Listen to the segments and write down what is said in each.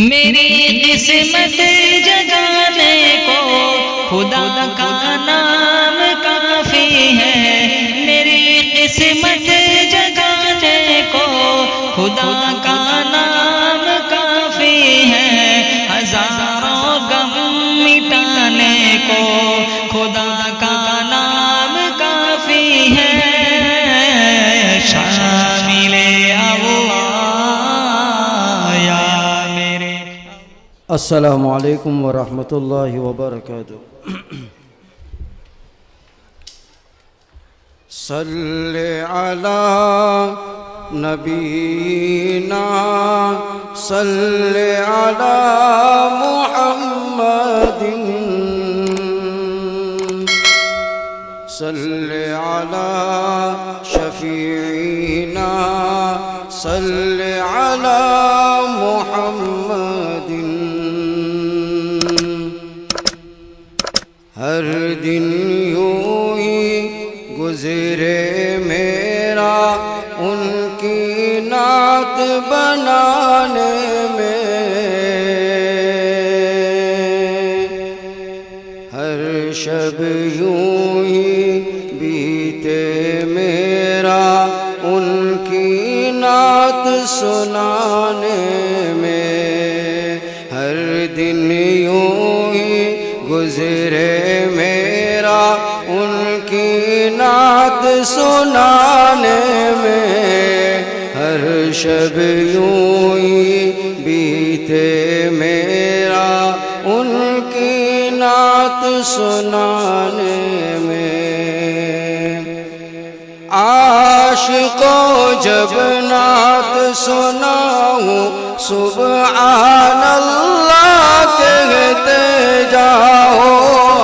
میری قسمت جگانے کو خدا کا نام کافی ہے، میری قسمت جگانے کو خدا کا نام کافی ہے، ہزاروں غم مٹانے کو خدا کا نام کافی ہے، شامل السلام علیکم ورحمۃ اللہ وبرکاتہ۔ صلی علی نبینا صلی علی محمد صلی علی شفیعنا صلی علی محمد۔ ہر دن یوں ہی گزرے میرا ان کی نعت بنانے میں، ہر شب یوں ہی بیتے میرا ان کی نعت سنانے میں، ہر دن یوں ہی گزرے میرا ان کی نعت سنانے میں، ہر شب یوں ہی بیتے میرا ان کی نعت سنانے میں۔ عاشقوں جب نعت سناؤں سبحان اللہ کہتے جاؤ،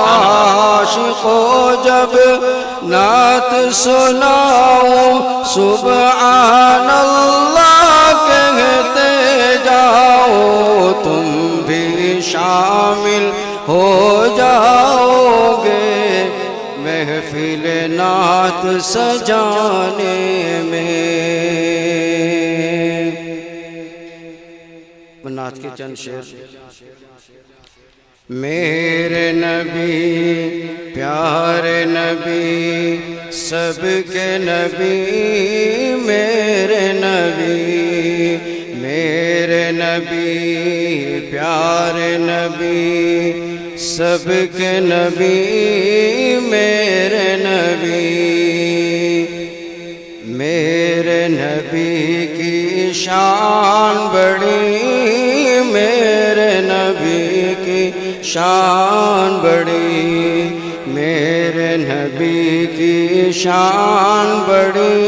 عاشقوں جب نعت سناؤں سبحان اللہ کہتے جاؤ، تم بھی شامل ہو جاؤ گے محفل نعت سجانے میں۔ نعت کے چند شعر۔ میرے نبی پیارے نبی سب کے نبی، میرے نبی میرے نبی پیارے نبی سب کے نبی، میرے نبی میرے نبی کی شان بڑی، میرے نبی کی شان بڑی، میرے نبی کی شان بڑی،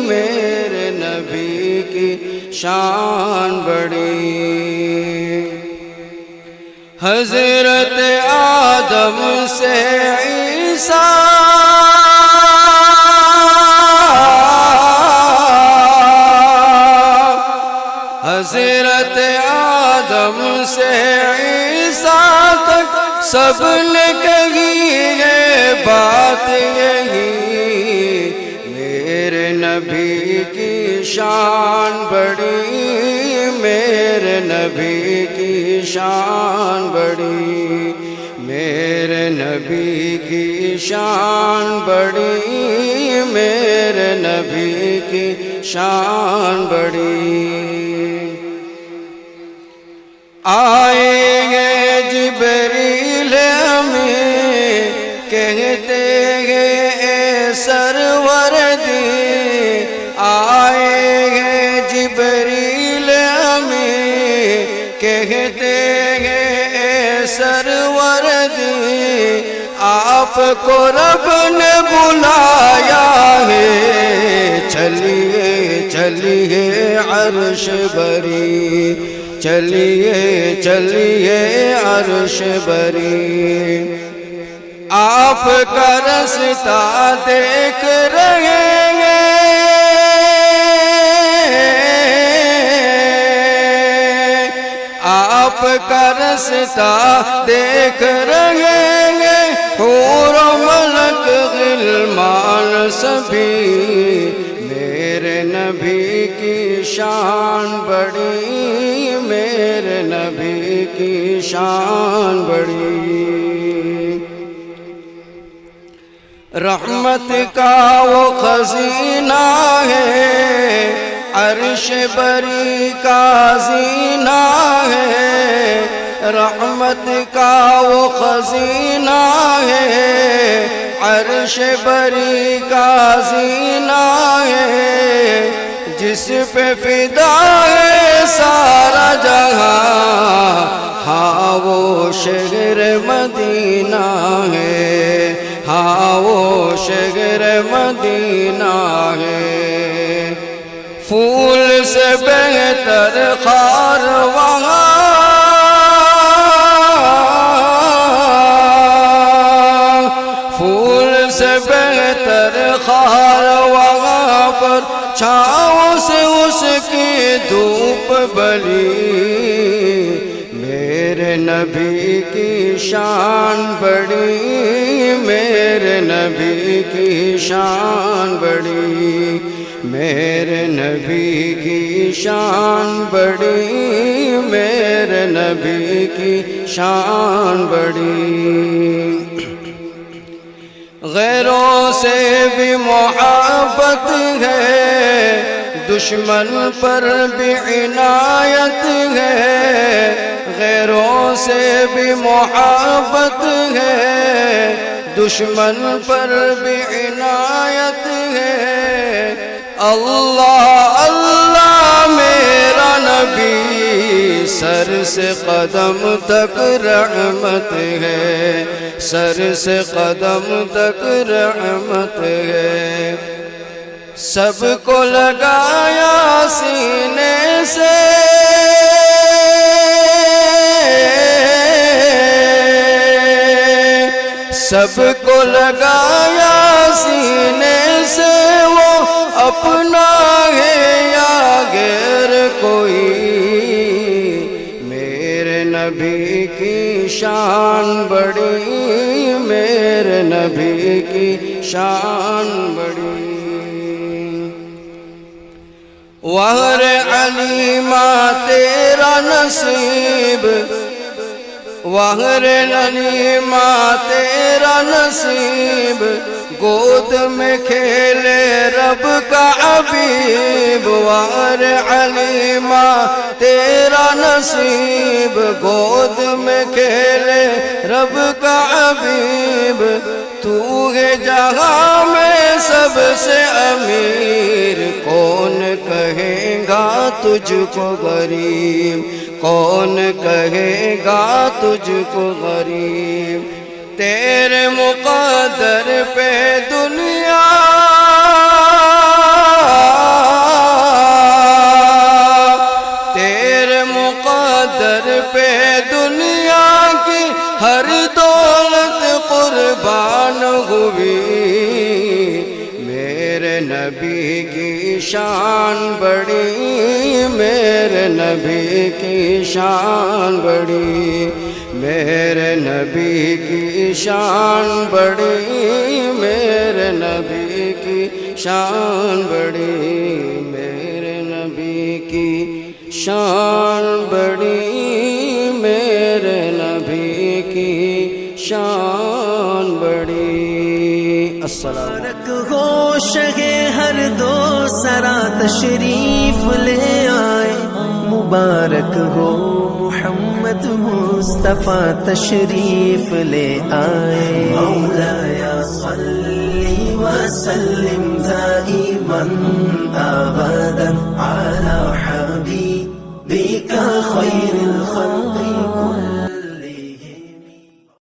میرے نبی کی شان بڑی۔ حضرت آدم سے عیسیٰ حضرت آدم سے عیسیٰ تک سب نے کہی ہے بات یہی، میرے نبی کی شان بڑی، میرے نبی کی شان بڑی، میرے نبی کی شان بڑی، میرے نبی کی شان بڑی۔ آئیں گے جبریل ہمیں کہتے ہیں اے سرورد، آئیں گے جبریل ہمیں کہتے ہیں اے سرورد، آپ کو رب نے بلایا ہے، چلیے چلیے عرش بری، چلیے چلیے عرش بری، آپ کا رستہ دیکھ رہے ہیں، آپ کا رستہ دیکھ رہے ہیں، حور و ملک غلمان سبھی، میرے نبی کی شان بڑی، میرے نبی کی شان بڑی۔ رحمت کا وہ خزینہ ہے، عرش بری کا زینہ ہے، رحمت کا وہ خزینہ ہے، عرش بری کا زینہ ہے، جس پہ فدا ہے سارا جہاں، ہاں وہ شہر مدینہ ہے، ہاں وہ شہر مدینہ ہے۔ پھول سے بہتر خار وہاں، پھول سے بہتر خار وہاں پر، چھاؤں سے اس کی دھوپ بلی، میرے نبی کی شان بڑی، میرے نبی کی شان بڑی، میرے نبی کی شان بڑی، میرے نبی کی شان بڑی۔ غیروں سے بھی محبت ہے، دشمن پر بھی عنایت ہے، غیروں سے بھی محبت ہے، دشمن پر بھی عنایت ہے۔ اللہ اللہ میرا نبی، سر سے قدم تک رحمت ہے، سر سے قدم تک رحمت ہے۔ سب کو لگایا سینے سے، سب کو لگایا سینے سے، وہ اپنا ہے یا غیر کوئی، میرے نبی کی شان بڑی، میرے نبی کی شان بڑی۔ وہر علیمہ تیرا نصیب، وہر علیمہ تیرا نصیب، گود میں کھیلے رب کا حبیب، وہر علیمہ تیرا نصیب، گود میں کھیلے رب کا حبیب، تو ہے جہاں میں سب سے امیر، کون کہے گا تجھ کو غریب، کون کہے گا تجھ کو غریب، تیرے مقدر پہ دنیا، تیرے مقدر پہ دنیا کی ہر دولت قربان ہوئی، میرے نبی کی شان بڑی، میرے نبی کی شان بڑی، میرے نبی کی شان بڑی، میرے نبی کی شان بڑی، میرے نبی کی شان بڑی، میرے نبی کی شان بڑی۔ السلام مبارک ہو شہ ہر دو سرا تشریف لے آئے، مبارک ہو محمد مصطفیٰ تشریف لے آئے، مولایا صلی وسلم دائما ابدا علی حبیبک خیر الخلق کل